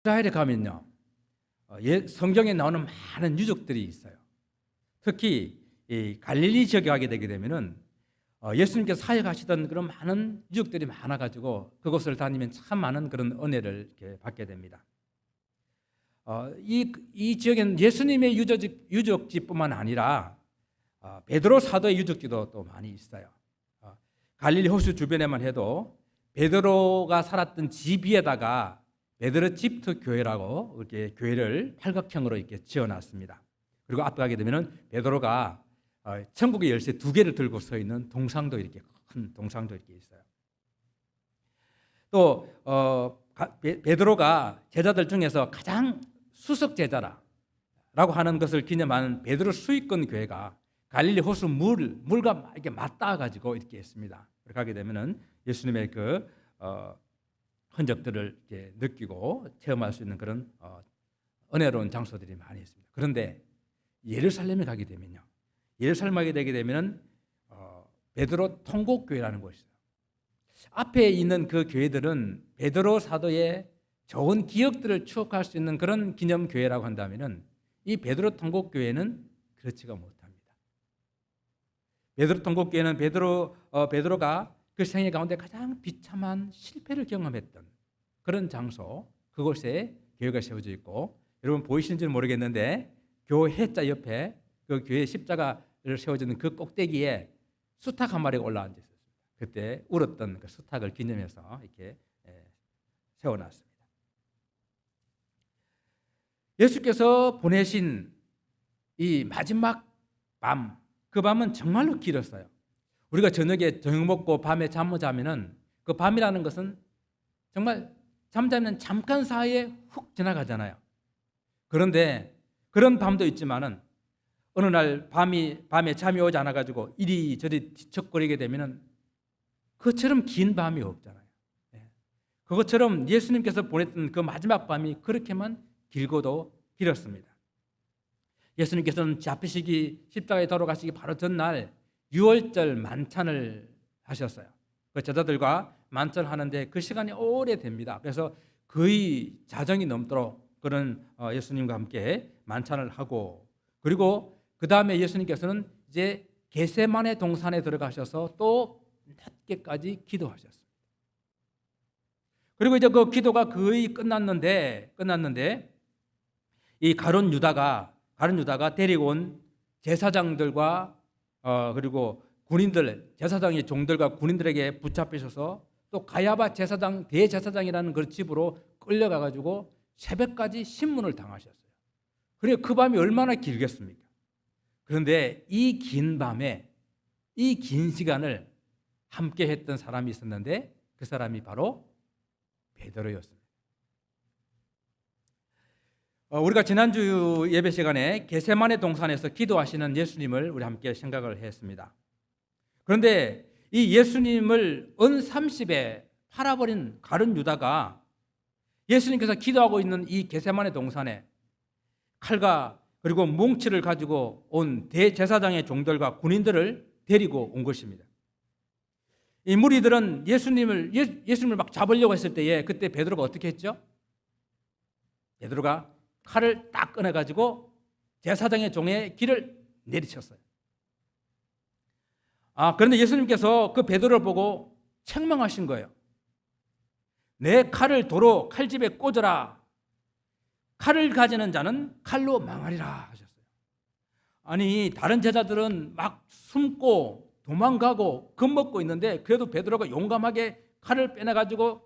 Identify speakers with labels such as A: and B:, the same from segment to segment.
A: 이스라엘에 가면요, 성경에 나오는 많은 유적들이 있어요. 특히 이 갈릴리 지역에 가게 되게 되면은 예수님께서 사역하시던 그런 많은 유적들이 많아가지고 그곳을 다니면 참 많은 그런 은혜를 이렇게 받게 됩니다. 이 지역에는 예수님의 유적지뿐만 아니라 베드로 사도의 유적지도 또 많이 있어요. 갈릴리 호수 주변에만 해도 베드로가 살았던 집 위에다가 베드로 집터 교회라고 이렇게 교회를 팔각형으로 이렇게 지어놨습니다. 그리고 앞에 가게 되면은 베드로가 천국의 열쇠 2개를 들고 서 있는 동상도 이렇게 큰 동상도 이렇게 있어요. 또 베드로가 제자들 중에서 가장 수석 제자라고 하는 것을 기념하는 베드로 수익권 교회가 갈릴리 호수 물과 이렇게 맞닿아 가지고 이렇게 있습니다. 그렇게 하게 되면은 예수님의 그 흔적들을 이렇게 느끼고 체험할 수 있는 그런 은혜로운 장소들이 많이 있습니다. 그런데 예루살렘에 가게 되면요, 예루살렘에 가게 되게 되면은 베드로 통곡교회라는 곳이 있어요. 앞에 있는 그 교회들은 베드로 사도의 좋은 기억들을 추억할 수 있는 그런 기념 교회라고 한다면은 이 베드로 통곡교회는 그렇지가 못합니다. 베드로 통곡교회는 베드로가 그 생애 가운데 가장 비참한 실패를 경험했던 그런 장소, 그곳에 교회가 세워져 있고, 여러분 보이시는지는 모르겠는데 교회자 옆에 그 교회 십자가를 세워지는 그 꼭대기에 수탉 한 마리가 올라앉아 있었습니다. 그때 울었던 그 수탉을 기념해서 이렇게 세워놨습니다. 예수께서 보내신 이 마지막 밤, 그 밤은 정말로 길었어요. 우리가 저녁에 저녁 먹고 밤에 잠을 자면은 그 밤이라는 것은 정말 잠자면 잠깐 사이에 훅 지나가잖아요. 그런데 그런 밤도 있지만은 어느 날 밤에 잠이 오지 않아 가지고 이리저리 뒤척거리게 되면은 그것처럼 긴 밤이 없잖아요. 그것처럼 예수님께서 보냈던 그 마지막 밤이 그렇게만 길고도 길었습니다. 예수님께서는 잡히시기 십자가에 돌아가시기 바로 전날 유월절 만찬을 하셨어요. 그 제자들과 만찬하는데 그 시간이 오래됩니다. 그래서 거의 자정이 넘도록 그런 예수님과 함께 만찬을 하고, 그리고 그 다음에 예수님께서는 이제 겟세마네 동산에 들어가셔서 또 낮게까지 기도하셨습니다. 그리고 이제 그 기도가 거의 끝났는데 이 가룟 유다가 데리고 온 제사장들과 그리고 군인들, 제사장의 종들과 군인들에게 붙잡히셔서 또 가야바 제사장, 대제사장이라는 그 집으로 끌려가 가지고 새벽까지 신문을 당하셨어요. 그러니까 그 밤이 얼마나 길겠습니까? 그런데 이 긴 밤에, 이 긴 시간을 함께 했던 사람이 있었는데 그 사람이 바로 베드로였습니다. 우리가 지난주 예배 시간에 겟세마네 동산에서 기도하시는 예수님을 우리 함께 생각을 했습니다. 그런데 이 예수님을 은30에 팔아버린 가룟 유다가 예수님께서 기도하고 있는 이 겟세마네 동산에 칼과 그리고 뭉치를 가지고 온 대제사장의 종들과 군인들을 데리고 온 것입니다. 이 무리들은 예수님을 막 잡으려고 했을 때에 그때 베드로가 어떻게 했죠? 베드로가 칼을 딱 꺼내가지고 제사장의 종의 길을 내리쳤어요. 그런데 예수님께서 그 베드로를 보고 책망하신 거예요. 내 칼을 도로 칼집에 꽂아라. 칼을 가지는 자는 칼로 망하리라 하셨어요. 아니, 다른 제자들은 막 숨고 도망가고 겁먹고 있는데 그래도 베드로가 용감하게 칼을 빼내가지고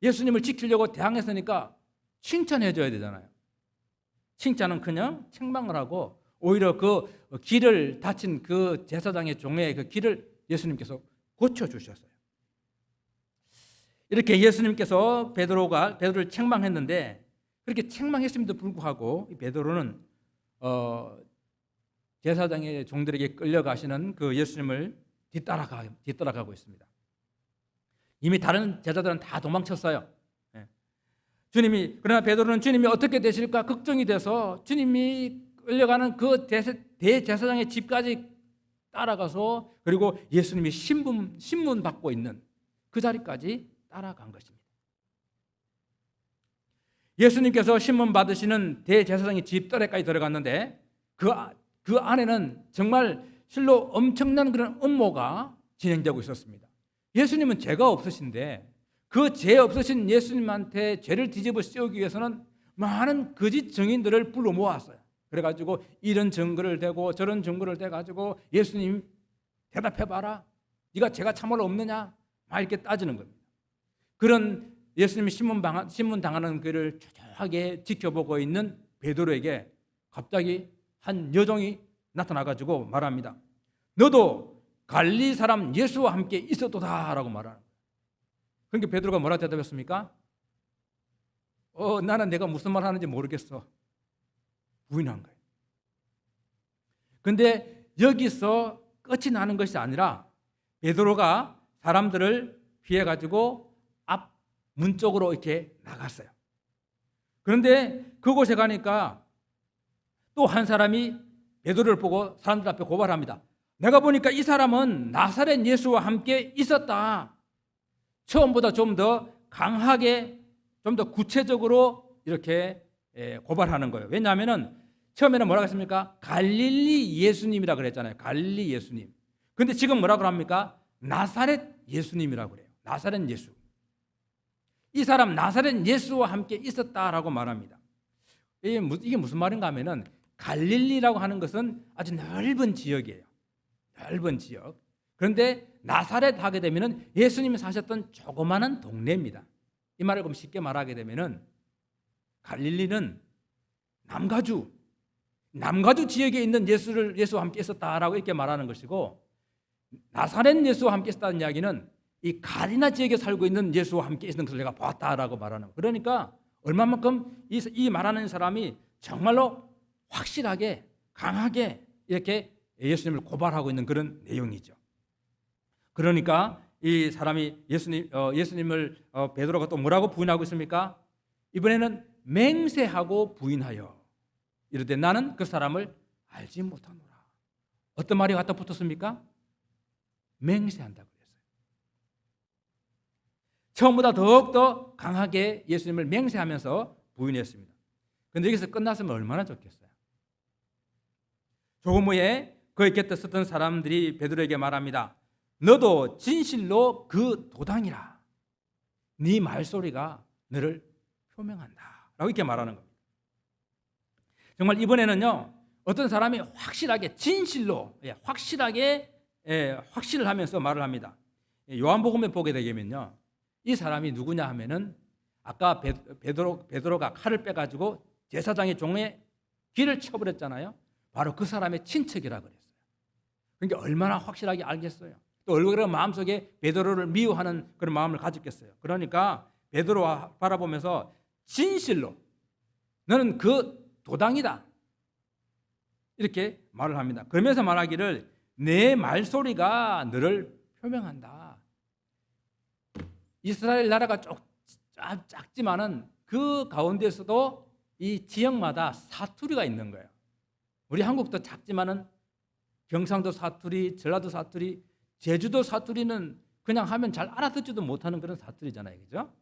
A: 예수님을 지키려고 대항했으니까 칭찬해줘야 되잖아요. 칭찬은 그냥 책망을 하고 오히려 그 길을 다친 그 제사장의 종의 그 길을 예수님께서 고쳐주셨어요. 이렇게 예수님께서 베드로를 책망했는데, 그렇게 책망했음에도 불구하고 베드로는 제사장의 종들에게 끌려가시는 그 예수님을 뒤따라가고 있습니다. 이미 다른 제자들은 다 도망쳤어요. 그러나 베드로는 주님이 어떻게 되실까 걱정이 돼서 주님이 끌려가는 그 대제사장의 집까지 따라가서, 그리고 예수님이 신문 받고 있는 그 자리까지 따라간 것입니다. 예수님께서 신문 받으시는 대제사장의 집 뜰에까지 들어갔는데 그 안에는 정말 실로 엄청난 그런 음모가 진행되고 있었습니다. 예수님은 죄가 없으신데 그 죄 없으신 예수님한테 죄를 뒤집어 씌우기 위해서는 많은 거짓 증인들을 불러 모았어요. 그래가지고 이런 증거를 대고 저런 증거를 대가지고 예수님 대답해봐라. 네가 죄가 참으로 없느냐? 막 이렇게 따지는 겁니다. 그런 예수님이 신문 당하는 그를 초조하게 지켜보고 있는 베드로에게 갑자기 한 여종이 나타나가지고 말합니다. 너도 갈릴리 사람 예수와 함께 있었도다라고 말하는 거예요. 그러니까 베드로가 뭐라 대답했습니까? 나는 내가 무슨 말 하는지 모르겠어. 부인한 거예요. 그런데 여기서 끝이 나는 것이 아니라 베드로가 사람들을 피해가지고 앞 문 쪽으로 이렇게 나갔어요. 그런데 그곳에 가니까 또 한 사람이 베드로를 보고 사람들 앞에 고발합니다. 내가 보니까 이 사람은 나사렛 예수와 함께 있었다. 처음보다 좀 더 강하게, 좀 더 구체적으로 이렇게 고발하는 거예요. 왜냐하면 처음에는 뭐라고 했습니까? 갈릴리 예수님이라 그랬잖아요. 갈릴리 예수님. 근데 지금 뭐라고 합니까? 나사렛 예수님이라고 그래요. 나사렛 예수. 이 사람 나사렛 예수와 함께 있었다라고 말합니다. 이게 무슨 말인가 하면은 갈릴리라고 하는 것은 아주 넓은 지역이에요. 넓은 지역. 그런데 나사렛 하게 되면은 예수님이 사셨던 조그마한 동네입니다. 이 말을 그럼 쉽게 말하게 되면은 갈릴리는 남가주 지역에 있는 예수와 함께 있었다라고 이렇게 말하는 것이고, 나사렛 예수와 함께 있었다는 이야기는 이 가리나 지역에 살고 있는 예수와 함께 있는 것을 내가 보았다라고 말하는 거예요. 그러니까 얼마만큼 이 말하는 사람이 정말로 확실하게 강하게 이렇게 예수님을 고발하고 있는 그런 내용이죠. 그러니까 이 사람이 예수님을 베드로가 또 뭐라고 부인하고 있습니까? 이번에는 맹세하고 부인하여 이르되 나는 그 사람을 알지 못하노라. 어떤 말이 갖다 붙었습니까? 맹세한다고 그랬어요. 처음보다 더욱더 강하게 예수님을 맹세하면서 부인했습니다. 그런데 여기서 끝났으면 얼마나 좋겠어요. 조금 후에 그의 곁에 섰던 사람들이 베드로에게 말합니다. 너도 진실로 그 도당이라. 네 말소리가 너를 표명한다 라고 이렇게 말하는 겁니다. 정말 이번에는요, 어떤 사람이 확실하게 진실로 확실하게 확실을 하면서 말을 합니다. 요한복음에 보게 되면요, 이 사람이 누구냐 하면은 아까 베드로가 칼을 빼가지고 제사장의 종의 귀를 쳐버렸잖아요. 바로 그 사람의 친척이라 그랬어요. 그러니까 얼마나 확실하게 알겠어요. 또 얼마나 마음속에 베드로를 미워하는 그런 마음을 가졌겠어요. 그러니까 베드로와 바라보면서 진실로 너는 그 도당이다 이렇게 말을 합니다. 그러면서 말하기를 내 말소리가 너를 표명한다. 이스라엘 나라가 작지만은 그 가운데서도 이 지역마다 사투리가 있는 거예요. 우리 한국도 작지만은 경상도 사투리, 전라도 사투리, 제주도 사투리는 그냥 하면 잘 알아듣지도 못하는 그런 사투리잖아요, 그죠?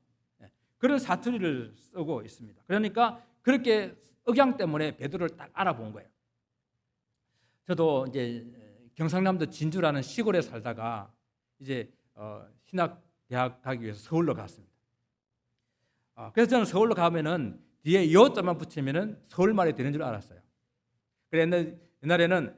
A: 그런 사투리를 쓰고 있습니다. 그러니까 그렇게 억양 때문에 베드로를 딱 알아본 거예요. 저도 이제 경상남도 진주라는 시골에 살다가 이제 신학 대학 가기 위해서 서울로 갔습니다. 그래서 저는 서울로 가면은 뒤에 여자만 붙이면은 서울말이 되는 줄 알았어요. 그래 옛날에는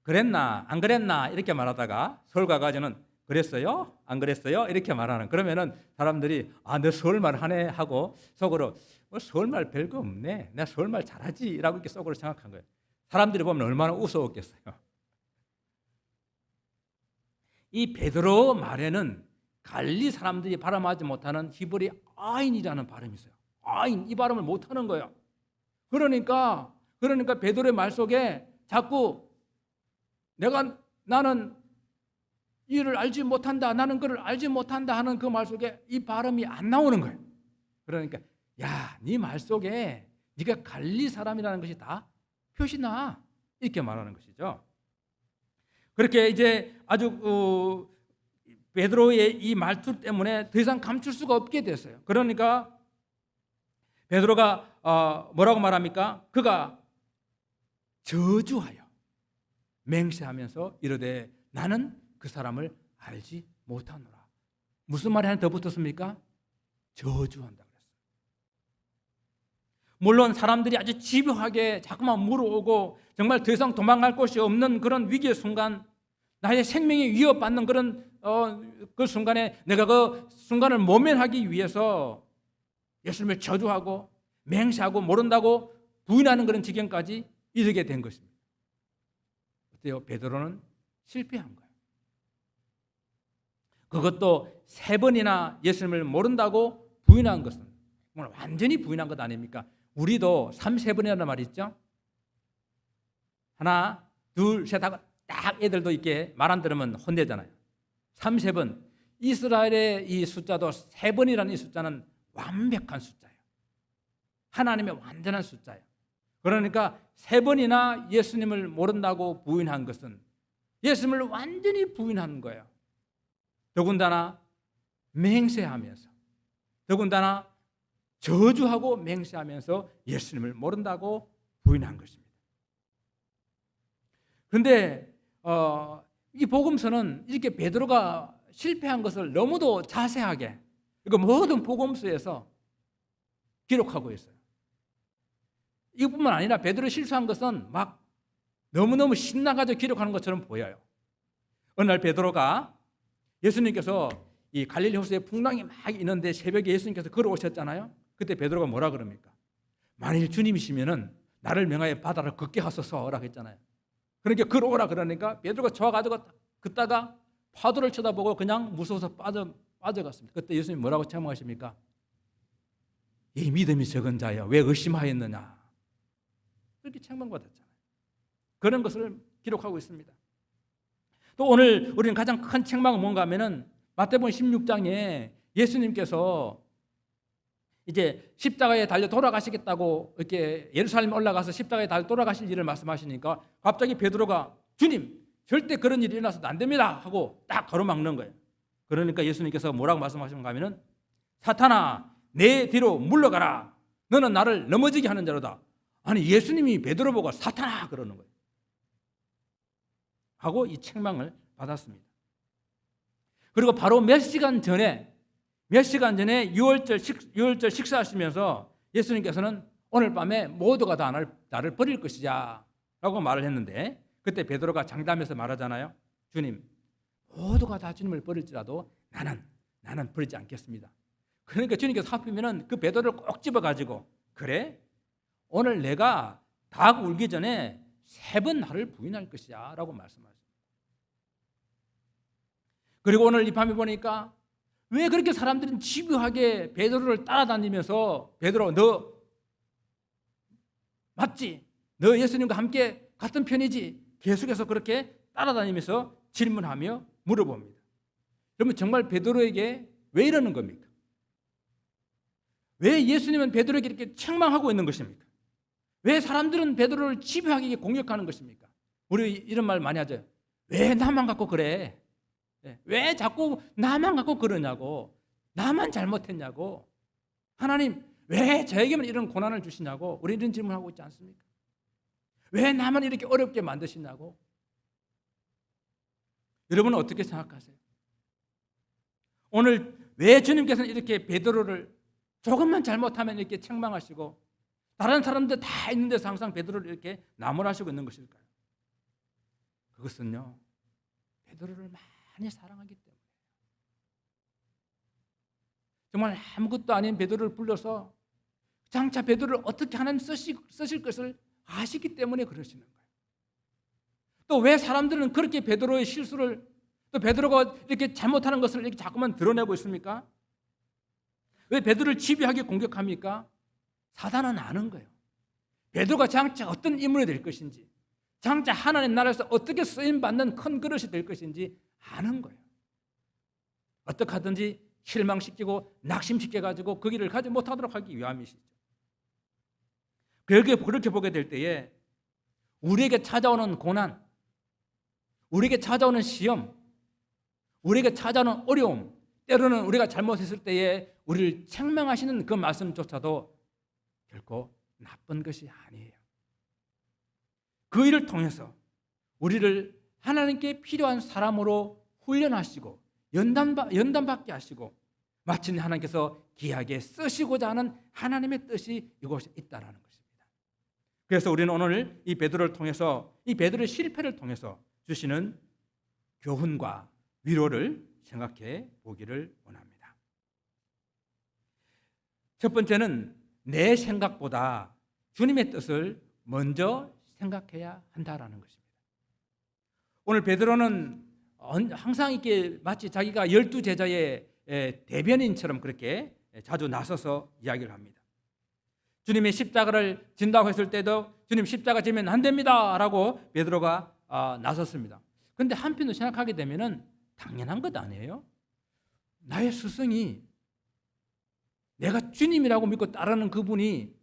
A: 그랬나 안 그랬나 이렇게 말하다가 서울 가가지고는 그랬어요? 안 그랬어요? 이렇게 말하는. 그러면은 사람들이 너 서울말 하네 하고 속으로 서울말 별거 없네. 내가 서울말 잘하지라고 이렇게 속으로 생각한 거예요. 사람들이 보면 얼마나 우스웠겠어요. 이 베드로 말에는 갈릴리 사람들이 발음하지 못하는 히브리 아인이라는 발음이 있어요. 아인, 이 발음을 못하는 거예요. 그러니까 베드로의 말 속에 자꾸 나는 이를 알지 못한다, 나는 그를 알지 못한다 하는 그 말 속에 이 발음이 안 나오는 거예요. 그러니까 네 말 속에 네가 갈릴리 사람이라는 것이 다 표시나 이렇게 말하는 것이죠. 그렇게 이제 아주 베드로의 이 말투 때문에 더 이상 감출 수가 없게 됐어요. 그러니까 베드로가 뭐라고 말합니까? 그가 저주하여 맹세하면서 이르되 나는 그 사람을 알지 못하노라. 무슨 말이 하나 더 붙었습니까? 저주한다 그랬어요. 물론 사람들이 아주 집요하게 자꾸만 물어오고 정말 더 이상 도망갈 곳이 없는 그런 위기의 순간, 나의 생명이 위협받는 그런 그 순간에 내가 그 순간을 모면하기 위해서 예수님을 저주하고 맹세하고 모른다고 부인하는 그런 지경까지 이르게 된 것입니다. 어때요? 베드로는 실패한 거예요. 그것도 3번이나 예수님을 모른다고 부인한 것은 완전히 부인한 것 아닙니까? 우리도 3-4번이라는 말이 있죠. 하나, 둘, 셋 하고 딱 애들도 이렇게 말 안 들으면 혼내잖아요. 3-4번. 이스라엘의 이 숫자도 3번이라는 이 숫자는 완벽한 숫자예요. 하나님의 완전한 숫자예요. 그러니까 3번이나 예수님을 모른다고 부인한 것은 예수님을 완전히 부인한 거예요. 더군다나 맹세하면서, 더군다나 저주하고 맹세하면서 예수님을 모른다고 부인한 것입니다. 그런데 이 복음서는 이렇게 베드로가 실패한 것을 너무도 자세하게 모든 복음서에서 기록하고 있어요. 이뿐만 아니라 베드로 실수한 것은 막 너무너무 신나가지고 기록하는 것처럼 보여요. 어느 날 베드로가 예수님께서 이 갈릴리 호수에 풍랑이 막 있는데 새벽에 예수님께서 걸어오셨잖아요. 그때 베드로가 뭐라 그럽니까? 만일 주님이시면은 나를 명하여 바다를 걷게 하소서라고 했잖아요. 그러니까 걸어오라 그러니까 베드로가 좋아가지고 걷다가 파도를 쳐다보고 그냥 무서워서 빠져갔습니다. 그때 예수님이 뭐라고 책망하십니까? 이 믿음이 적은 자야 왜 의심하였느냐, 그렇게 책망받았잖아요. 그런 것을 기록하고 있습니다. 또 오늘 우리는 가장 큰 책망은 뭔가 하면은 마태복음 16장에 예수님께서 이제 십자가에 달려 돌아가시겠다고 이렇게 예루살렘에 올라가서 십자가에 달려 돌아가실 일을 말씀하시니까 갑자기 베드로가 주님 절대 그런 일이 일어나서도 안 됩니다 하고 딱 가로막는 거예요. 그러니까 예수님께서 뭐라고 말씀하시는가 하면은 사탄아 내 뒤로 물러가라 너는 나를 넘어지게 하는 자로다. 아니 예수님이 베드로 보고 사탄아 그러는 거예요. 하고 이 책망을 받았습니다. 그리고 바로 몇 시간 전에 유월절 식사하시면서 예수님께서는 오늘 밤에 모두가 다 나를 버릴 것이자 라고 말을 했는데 그때 베드로가 장담해서 말하잖아요. 주님 모두가 다 주님을 버릴지라도 나는 버리지 않겠습니다. 그러니까 주님께서 하필이면 그 베드로를 꼭 집어가지고 그래 오늘 내가 닭 울기 전에 3번 나를 부인할 것이야 라고 말씀하셨습니다. 그리고 오늘 이 밤에 보니까 왜 그렇게 사람들은 집요하게 베드로를 따라다니면서 베드로 너 맞지? 너 예수님과 함께 같은 편이지? 계속해서 그렇게 따라다니면서 질문하며 물어봅니다. 그러면 정말 베드로에게 왜 이러는 겁니까? 왜 예수님은 베드로에게 이렇게 책망하고 있는 것입니까? 왜 사람들은 베드로를 집요하게 공격하는 것입니까? 우리 이런 말 많이 하죠. 왜 나만 갖고 그래? 왜 자꾸 나만 갖고 그러냐고, 나만 잘못했냐고, 하나님 왜 저에게만 이런 고난을 주시냐고 우리 이런 질문하고 있지 않습니까? 왜 나만 이렇게 어렵게 만드시냐고. 여러분은 어떻게 생각하세요? 오늘 왜 주님께서는 이렇게 베드로를 조금만 잘못하면 이렇게 책망하시고 다른 사람들 다 있는 데서 항상 베드로를 이렇게 나무라시고 있는 것일까요? 그것은요 베드로를 많이 사랑하기 때문에 정말 아무것도 아닌 베드로를 불러서 장차 베드로를 어떻게 하나님 쓰실 것을 아시기 때문에 그러시는 거예요. 또 왜 사람들은 그렇게 베드로의 실수를 또 베드로가 이렇게 잘못하는 것을 이렇게 자꾸만 드러내고 있습니까? 왜 베드로를 집요하게 공격합니까? 사단은 아는 거예요. 베드로가 장차 어떤 인물이 될 것인지, 장차 하나님 나라에서 어떻게 쓰임받는 큰 그릇이 될 것인지 아는 거예요. 어떻게 하든지 실망시키고 낙심시켜가지고 그 길을 가지 못하도록 하기 위함이시죠. 그렇게 보게 될 때에 우리에게 찾아오는 고난, 우리에게 찾아오는 시험, 우리에게 찾아오는 어려움, 때로는 우리가 잘못했을 때에 우리를 책망하시는 그 말씀조차도 결코 나쁜 것이 아니에요. 그 일을 통해서 우리를 하나님께 필요한 사람으로 훈련하시고 연단받게 하시고 마침내 하나님께서 귀하게 쓰시고자 하는 하나님의 뜻이 이곳에 있다라는 것입니다. 그래서 우리는 오늘 이 베드로를 통해서 이 베드로의 실패를 통해서 주시는 교훈과 위로를 생각해 보기를 원합니다. 첫 번째는 내 생각보다 주님의 뜻을 먼저 생각해야 한다라는 것입니다. 오늘 베드로는 항상 이렇게 마치 자기가 12제자의 대변인처럼 그렇게 자주 나서서 이야기를 합니다. 주님이 십자가를 진다고 했을 때도 주님 십자가 지면 안 됩니다 라고 베드로가 나섰습니다. 그런데 한편으로 생각하게 되면 당연한 것 아니에요? 나의 스승이 내가 주님이라고 믿고 따르는 그분이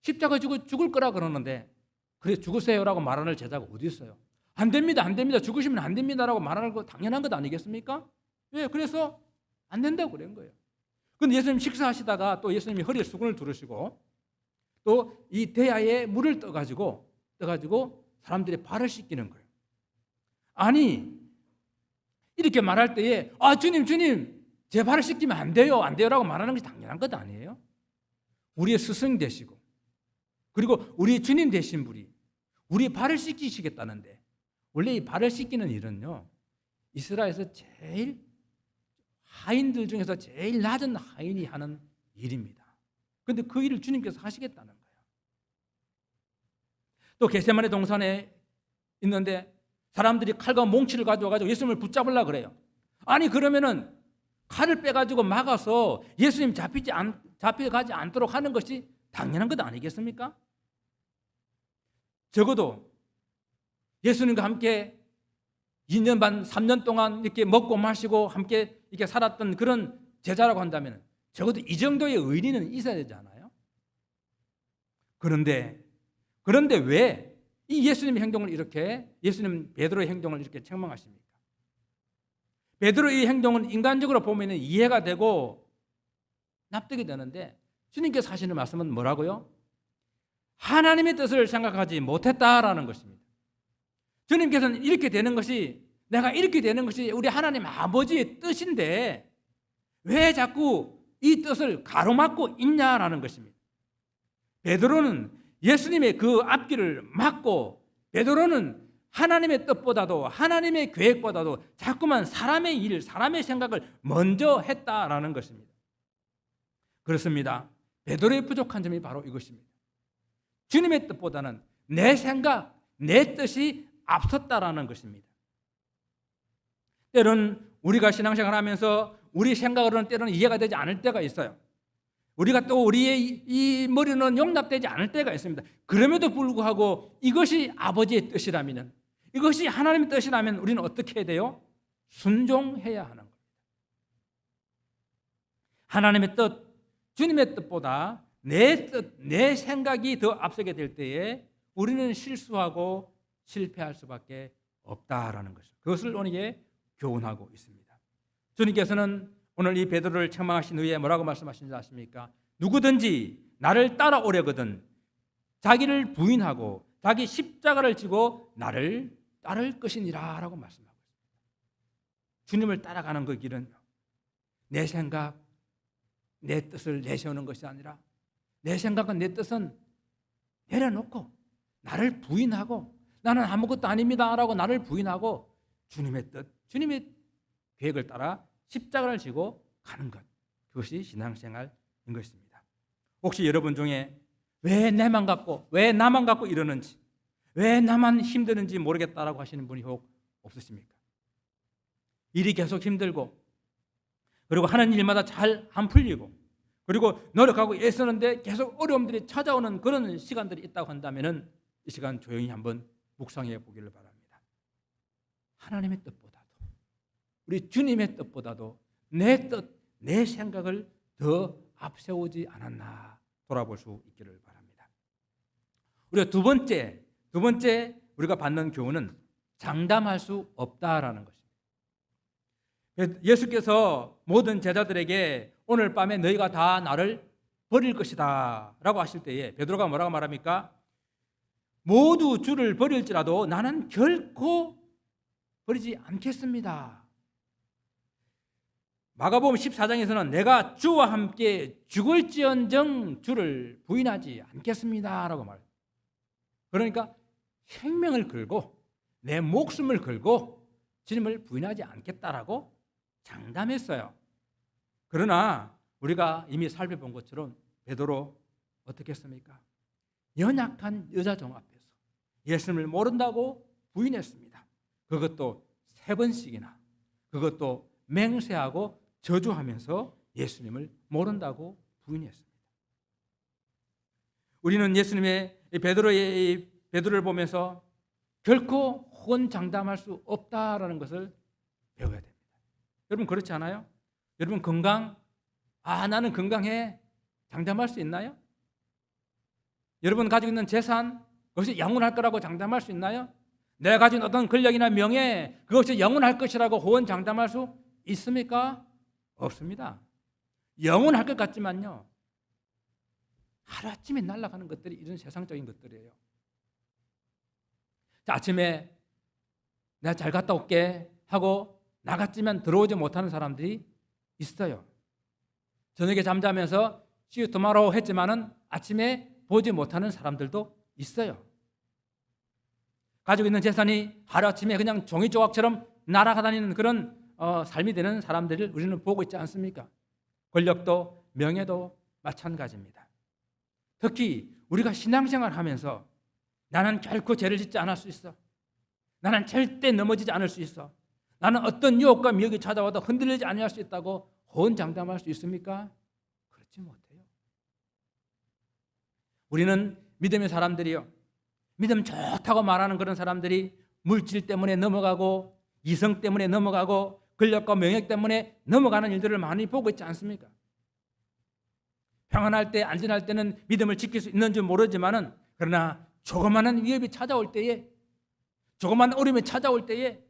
A: 십자가 죽을 거라 그러는데 그래 죽으세요라고 말하는 제자가 어디 있어요? 안 됩니다, 안 됩니다, 죽으시면 안 됩니다라고 말하는 거 당연한 것 아니겠습니까? 왜? 그래서 안 된다고 그런 거예요. 근데 예수님 식사하시다가 또 예수님이 허리에 수건을 두르시고 또 이 대야에 물을 떠가지고 사람들의 발을 씻기는 거예요. 아니 이렇게 말할 때에 주님 제 발을 씻기면 안 돼요라고 말하는 것이 당연한 것 아니에요? 우리의 스승 되시고 그리고 우리 주님 되신 분이 우리 발을 씻기시겠다는데 원래 이 발을 씻기는 일은요 이스라엘에서 제일 하인들 중에서 제일 낮은 하인이 하는 일입니다. 그런데 그 일을 주님께서 하시겠다는 거예요. 또 겟세마네 동산에 있는데 사람들이 칼과 몽치를 가져와가지고 예수님을 붙잡으려고 그래요. 아니 그러면은 칼을 빼가지고 막아서 예수님 잡혀가지 않도록 하는 것이 당연한 것 아니겠습니까? 적어도 예수님과 함께 2년 반, 3년 동안 이렇게 먹고 마시고 함께 이렇게 살았던 그런 제자라고 한다면 적어도 이 정도의 의리는 있어야 되잖아요. 그런데 왜 이 예수님의 행동을 이렇게 예수님 베드로의 행동을 이렇게 책망하십니까? 베드로의 행동은 인간적으로 보면 이해가 되고 납득이 되는데 주님께서 하시는 말씀은 뭐라고요? 하나님의 뜻을 생각하지 못했다라는 것입니다. 주님께서는 내가 이렇게 되는 것이 우리 하나님 아버지의 뜻인데 왜 자꾸 이 뜻을 가로막고 있냐라는 것입니다. 베드로는 예수님의 그 앞길을 막고 베드로는 하나님의 뜻보다도 하나님의 계획보다도 자꾸만 사람의 일, 사람의 생각을 먼저 했다라는 것입니다. 그렇습니다. 베드로의 부족한 점이 바로 이것입니다. 주님의 뜻보다는 내 생각, 내 뜻이 앞섰다라는 것입니다. 때로는 우리가 신앙생활을 하면서 우리 생각으로는 때로는 이해가 되지 않을 때가 있어요. 우리가 또 우리의 이 머리는 용납되지 않을 때가 있습니다. 그럼에도 불구하고 이것이 아버지의 뜻이라면, 이것이 하나님의 뜻이라면 우리는 어떻게 해야 돼요? 순종해야 하는 겁니다. 하나님의 뜻, 주님의 뜻보다 내 뜻, 내 생각이 더 앞서게 될 때에 우리는 실수하고 실패할 수밖에 없다라는 것을 그것을 오늘 교훈하고 있습니다. 주님께서는 오늘 이 베드로를 책망하신 후에 뭐라고 말씀하시는지 아십니까? 누구든지 나를 따라오려거든 자기를 부인하고 자기 십자가를 지고 나를 따를 것이니라 라고 말씀하고 있습니다. 주님을 따라가는 그 길은 내 생각, 내 뜻을 내세우는 것이 아니라 내 생각은 내 뜻은 내려놓고 나를 부인하고 나는 아무것도 아닙니다 라고 나를 부인하고 주님의 뜻, 주님의 계획을 따라 십자가를 지고 가는 것, 그것이 신앙생활인 것입니다. 혹시 여러분 중에 왜 나만 갖고 이러는지, 왜 나만 힘드는지 모르겠다라고 하시는 분이 혹 없으십니까? 일이 계속 힘들고 그리고 하는 일마다 잘 안 풀리고 그리고 노력하고 애쓰는데 계속 어려움들이 찾아오는 그런 시간들이 있다고 한다면 이 시간 조용히 한번 묵상해 보기를 바랍니다. 하나님의 뜻보다도 우리 주님의 뜻보다도 내 뜻, 내 생각을 더 앞세우지 않았나 돌아볼 수 있기를 바랍니다. 우리가 두 번째 우리가 받는 교훈은 장담할 수 없다라는 것입니다. 예수께서 모든 제자들에게 오늘 밤에 너희가 다 나를 버릴 것이다 라고 하실 때에 베드로가 뭐라고 말합니까? 모두 주를 버릴지라도 나는 결코 버리지 않겠습니다. 마가복음 14장에서는 내가 주와 함께 죽을지언정 주를 부인하지 않겠습니다 라고 말해요. 그러니까 생명을 걸고 내 목숨을 걸고 주님을 부인하지 않겠다라고 장담했어요. 그러나 우리가 이미 살펴본 것처럼 베드로 어떻게 했습니까? 연약한 여자종 앞에서 예수님을 모른다고 부인했습니다. 그것도 3번씩이나, 그것도 맹세하고 저주하면서 예수님을 모른다고 부인했습니다. 우리는 예수님의 베드로를 보면서 결코 호언장담할 수 없다라는 것을 배워야 됩니다. 여러분 그렇지 않아요? 여러분 나는 건강해 장담할 수 있나요? 여러분 가지고 있는 재산 그것이 영원할 거라고 장담할 수 있나요? 내가 가진 어떤 권력이나 명예 그것이 영원할 것이라고 호언장담할 수 있습니까? 없습니다. 영원할 것 같지만요 하루아침에 날아가는 것들이 이런 세상적인 것들이에요. 자, 아침에 내가 잘 갔다 올게 하고 나갔지만 들어오지 못하는 사람들이 있어요. 저녁에 잠자면서 See you tomorrow 했지만은 아침에 보지 못하는 사람들도 있어요. 가지고 있는 재산이 하루아침에 그냥 종이 조각처럼 날아다니는 그런 삶이 되는 사람들을 우리는 보고 있지 않습니까? 권력도 명예도 마찬가지입니다. 특히 우리가 신앙생활 하면서 나는 결코 죄를 짓지 않을 수 있어. 나는 절대 넘어지지 않을 수 있어. 나는 어떤 유혹과 미혹이 찾아와도 흔들리지 않을 수 있다고 호언장담할 수 있습니까? 그렇지 못해요. 우리는 믿음의 사람들이요. 믿음 좋다고 말하는 그런 사람들이 물질 때문에 넘어가고 이성 때문에 넘어가고 권력과 명예 때문에 넘어가는 일들을 많이 보고 있지 않습니까? 평안할 때 안전할 때는 믿음을 지킬 수 있는 줄 모르지만은 그러나 조그마한 위협이 찾아올 때에 조그마한 어려움이 찾아올 때에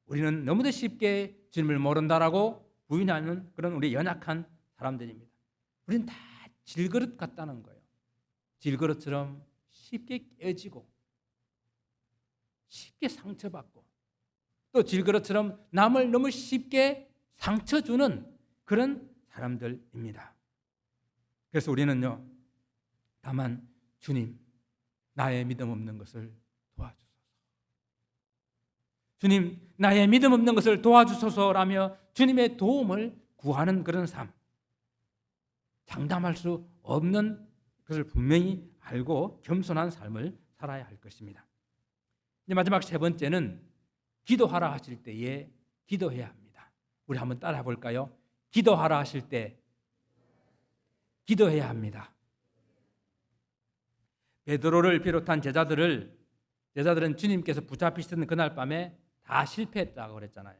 A: 우리는 너무도 쉽게 주님을 모른다라고 부인하는 그런 우리 연약한 사람들입니다. 우리는 다 질그릇 같다는 거예요. 질그릇처럼 쉽게 깨지고 쉽게 상처받고 또 질그릇처럼 남을 너무 쉽게 상처 주는 그런 사람들입니다. 그래서 우리는요 다만 주님 나의 믿음 없는 것을 도와주소서. 주님 나의 믿음 없는 것을 도와주소서라며 주님의 도움을 구하는 그런 삶, 장담할 수 없는 것을 분명히 알고 겸손한 삶을 살아야 할 것입니다. 이제 마지막 3번째는 기도하라 하실 때에 기도해야 합니다. 우리 한번 따라 볼까요? 기도하라 하실 때 기도해야 합니다. 베드로를 비롯한 제자들은 주님께서 붙잡히시던 그날 밤에 다 실패했다고 그랬잖아요.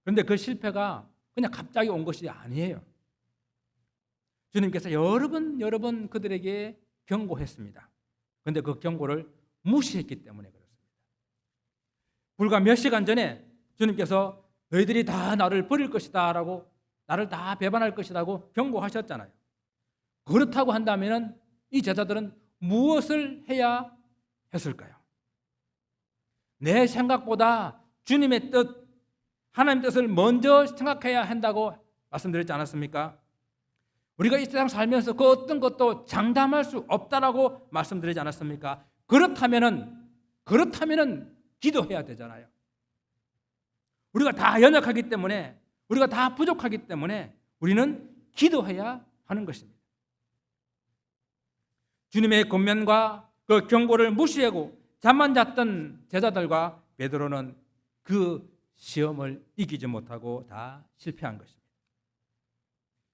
A: 그런데 그 실패가 그냥 갑자기 온 것이 아니에요. 주님께서 여러 번 그들에게 경고했습니다. 그런데 그 경고를 무시했기 때문에 그렇습니다. 불과 몇 시간 전에 주님께서 너희들이 다 나를 버릴 것이다 라고 나를 다 배반할 것이라고 경고하셨잖아요. 그렇다고 한다면 이 제자들은 무엇을 해야 했을까요? 내 생각보다 주님의 뜻, 하나님의 뜻을 먼저 생각해야 한다고 말씀드렸지 않았습니까? 우리가 이 세상 살면서 그 어떤 것도 장담할 수 없다라고 말씀드리지 않았습니까? 그렇다면은 기도해야 되잖아요. 우리가 다 연약하기 때문에 우리가 다 부족하기 때문에 우리는 기도해야 하는 것입니다. 주님의 권면과 그 경고를 무시하고 잠만 잤던 제자들과 베드로는 그 시험을 이기지 못하고 다 실패한 것입니다.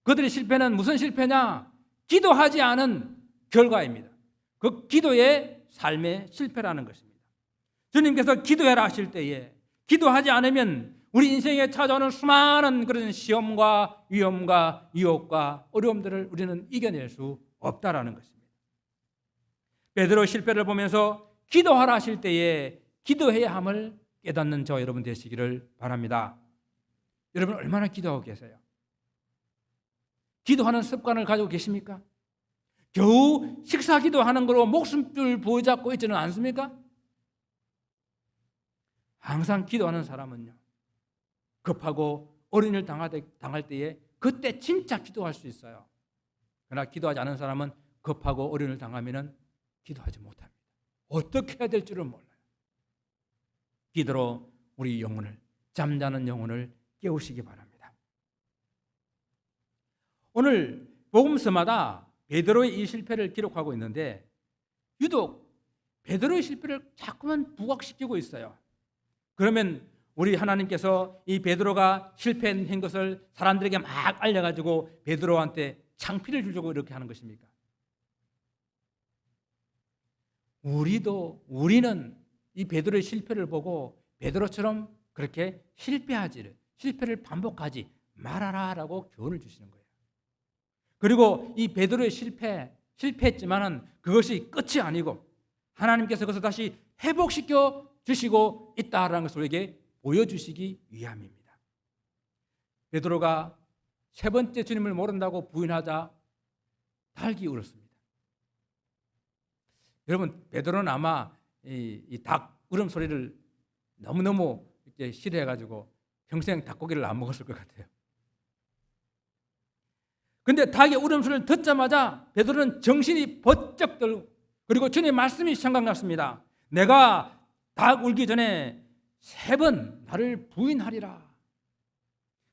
A: 그들의 실패는 무슨 실패냐? 기도하지 않은 결과입니다. 그 기도의 삶의 실패라는 것입니다. 주님께서 기도해라 하실 때에 기도하지 않으면 우리 인생에 찾아오는 수많은 그런 시험과 위험과 유혹과 어려움들을 우리는 이겨낼 수 없다라는 것입니다. 베드로 실패를 보면서 기도하라 하실 때에 기도해야 함을 깨닫는 저 여러분 되시기를 바랍니다. 여러분 얼마나 기도하고 계세요? 기도하는 습관을 가지고 계십니까? 겨우 식사 기도하는 거로 목숨줄 부여잡고 있지는 않습니까? 항상 기도하는 사람은요, 급하고 어려운 일 당할 때에 그때 진짜 기도할 수 있어요. 그러나 기도하지 않은 사람은 급하고 어려운 일 당하면 기도하지 못합니다. 어떻게 해야 될 줄을 몰라요. 기도로 우리 영혼을, 잠자는 영혼을 깨우시기 바랍니다. 오늘 복음서마다 베드로의 이 실패를 기록하고 있는데 유독 베드로의 실패를 자꾸만 부각시키고 있어요. 그러면 우리 하나님께서 이 베드로가 실패한 것을 사람들에게 막 알려가지고 베드로한테 창피를 주려고 이렇게 하는 것입니까? 우리는 이 베드로의 실패를 보고 베드로처럼 그렇게 실패를 반복하지 말아라라고 교훈을 주시는 거예요. 그리고 이 베드로의 실패했지만은 그것이 끝이 아니고 하나님께서 그것을 다시 회복시켜 주시고 있다라는 것을 우리에게 보여주시기 위함입니다. 베드로가 세 번째 주님을 모른다고 부인하자 달기 울었습니다. 여러분, 베드로는 아마 이 닭 울음소리를 너무너무 이제 싫어해가지고 평생 닭고기를 안 먹었을 것 같아요. 근데 닭의 울음소리를 듣자마자 베드로는 정신이 번쩍 들고, 그리고 주님의 말씀이 생각났습니다. 내가 닭 울기 전에 3번 나를 부인하리라.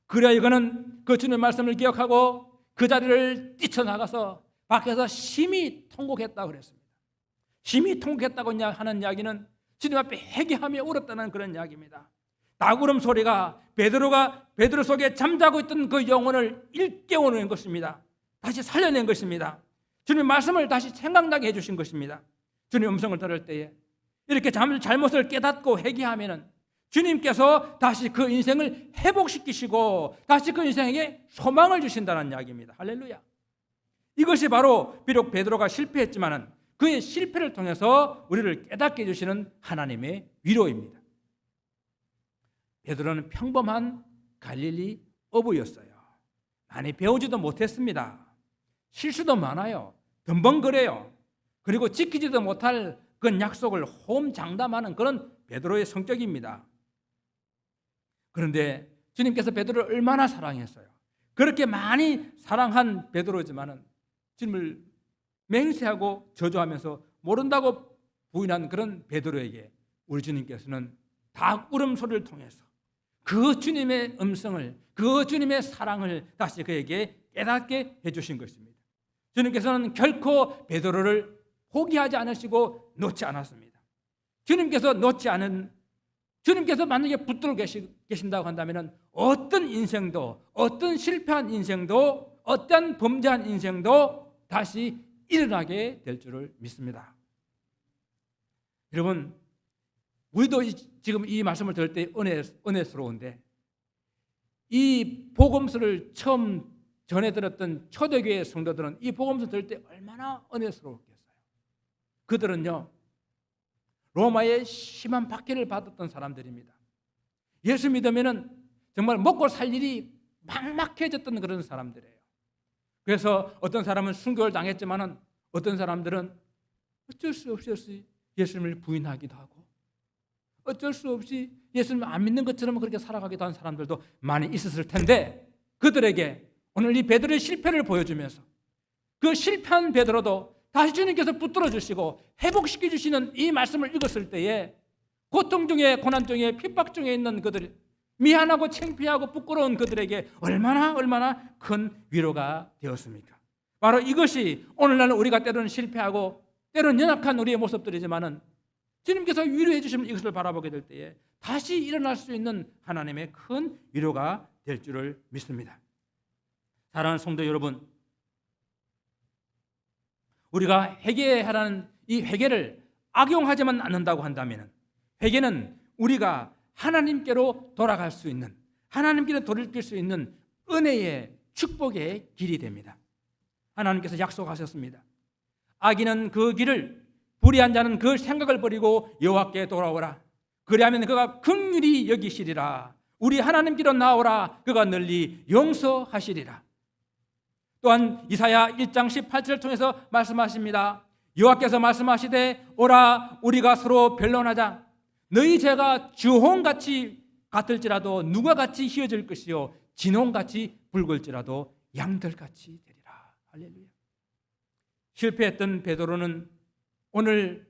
A: 그래야 이거는 그 주님의 말씀을 기억하고 그 자리를 뛰쳐나가서 밖에서 심히 통곡했다고 그랬습니다. 심히 통곡했다고 하는 이야기는 주님 앞에 회개하며 울었다는 그런 이야기입니다. 닭울음 소리가 베드로 속에 잠자고 있던 그 영혼을 일깨우는 것입니다. 다시 살려낸 것입니다. 주님 말씀을 다시 생각나게 해주신 것입니다. 주님 음성을 들을 때에 이렇게 잘못을 깨닫고 회개하면은 주님께서 다시 그 인생을 회복시키시고 다시 그 인생에게 소망을 주신다는 이야기입니다. 할렐루야. 이것이 바로 비록 베드로가 실패했지만은 그의 실패를 통해서 우리를 깨닫게 해주시는 하나님의 위로입니다. 베드로는 평범한 갈릴리 어부였어요. 많이 배우지도 못했습니다. 실수도 많아요. 덤벙거려요. 그리고 지키지도 못할 그 약속을 호언장담하는 그런 베드로의 성격입니다. 그런데 주님께서 베드로를 얼마나 사랑했어요. 그렇게 많이 사랑한 베드로지만은 주님을 맹세하고 저주하면서 모른다고 부인한 그런 베드로에게 우리 주님께서는 닭 울음소리를 통해서 그 주님의 음성을, 그 주님의 사랑을 다시 그에게 깨닫게 해주신 것입니다. 주님께서는 결코 베드로를 포기하지 않으시고 놓지 않았습니다. 주님께서 만약에 붙들고 계신다고 한다면 어떤 인생도, 어떤 실패한 인생도, 어떤 범죄한 인생도 다시 일어나게 될 줄을 믿습니다. 여러분, 우리도 지금 이 말씀을 들을 때 은혜스러운데 이 복음서를 처음 전해 들었던 초대교회 성도들은 이 복음서 들을 때 얼마나 은혜스러웠겠어요. 그들은요, 로마의 심한 박해를 받았던 사람들입니다. 예수 믿으면은 정말 먹고 살 일이 막막해졌던 그런 사람들이에요. 그래서 어떤 사람은 순교를 당했지만은 어떤 사람들은 어쩔 수 없이 예수님을 부인하기도 하고 어쩔 수 없이 예수님을 안 믿는 것처럼 그렇게 살아가기도 한 사람들도 많이 있었을 텐데 그들에게 오늘 이 베드로의 실패를 보여주면서 그 실패한 베드로도 다시 주님께서 붙들어 주시고 회복시켜 주시는 이 말씀을 읽었을 때에 고통 중에, 고난 중에, 핍박 중에 있는 그들, 미안하고 창피하고 부끄러운 그들에게 얼마나 큰 위로가 되었습니까? 바로 이것이 오늘날 우리가 때로는 실패하고 때로는 연약한 우리의 모습들이지만은 주님께서 위로해 주시면 이것을 바라보게 될 때에 다시 일어날 수 있는 하나님의 큰 위로가 될 줄을 믿습니다. 사랑하는 성도 여러분, 우리가 회개하라는 이 회개를 악용하지만 않는다고 한다면 회개는 우리가 하나님께로 돌아갈 수 있는, 하나님께로 돌이킬 수 있는 은혜의 축복의 길이 됩니다. 하나님께서 약속하셨습니다. 악인은 그 길을, 불의한 자는 그 생각을 버리고 여호와께 돌아오라. 그리하면 그가 긍휼히 여기시리라. 우리 하나님께로 나오라. 그가 널리 용서하시리라. 또한 이사야 1장 18절을 통해서 말씀하십니다. 여호와께서 말씀하시되 오라 우리가 서로 변론하자. 너희 죄가 주홍같이 같을지라도 누가 같이 휘어질 것이요 진홍같이 붉을지라도 양들같이 되리라. 할렐루야. 실패했던 베드로는 오늘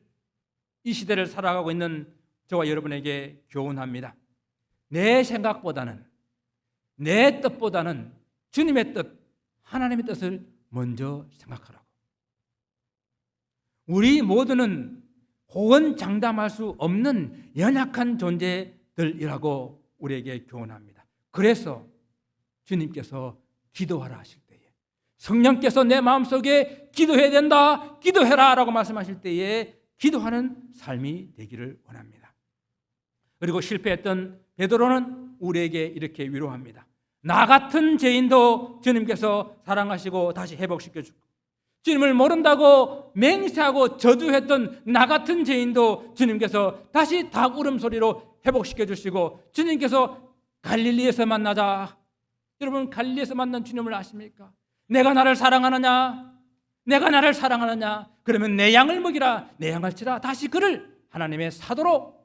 A: 이 시대를 살아가고 있는 저와 여러분에게 교훈합니다. 내 생각보다는, 내 뜻보다는 주님의 뜻, 하나님의 뜻을 먼저 생각하라고. 우리 모두는 호언장담할 수 없는 연약한 존재들이라고 우리에게 교훈합니다. 그래서 주님께서 기도하라 하실 때에, 성령께서 내 마음속에 기도해야 된다, 기도해라 라고 말씀하실 때에 기도하는 삶이 되기를 원합니다. 그리고 실패했던 베드로는 우리에게 이렇게 위로합니다. 나 같은 죄인도 주님께서 사랑하시고 다시 회복시켜주고, 주님을 모른다고 맹세하고 저주했던 나 같은 죄인도 주님께서 다시 닭 울음소리로 회복시켜주시고, 주님께서 갈릴리에서 만나자. 여러분, 갈릴리에서 만난 주님을 아십니까? 내가 나를 사랑하느냐? 내가 나를 사랑하느냐? 그러면 내 양을 먹이라, 내 양을 치라. 다시 그를 하나님의 사도로,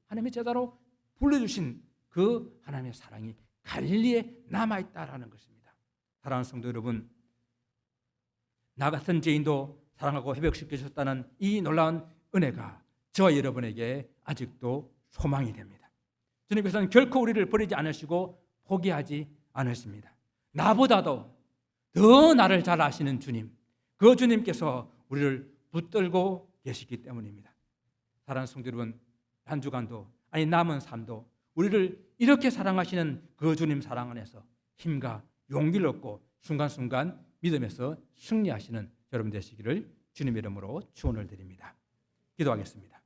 A: 하나님의 제자로 불러주신 그 하나님의 사랑이 갈릴리에 남아있다라는 것입니다. 사랑하는 성도 여러분, 나 같은 죄인도 사랑하고 회복시켜 주셨다는 이 놀라운 은혜가 저와 여러분에게 아직도 소망이 됩니다. 주님께서는 결코 우리를 버리지 않으시고 포기하지 않으십니다. 나보다도 더 나를 잘 아시는 주님, 그 주님께서 우리를 붙들고 계시기 때문입니다. 사랑하는 성도 여러분, 한 주간도 아니 남은 삶도 우리를 이렇게 사랑하시는 그 주님 사랑 안에서 힘과 용기를 얻고 순간순간 믿음에서 승리하시는 여러분 되시기를 주님의 이름으로 축원을 드립니다. 기도하겠습니다.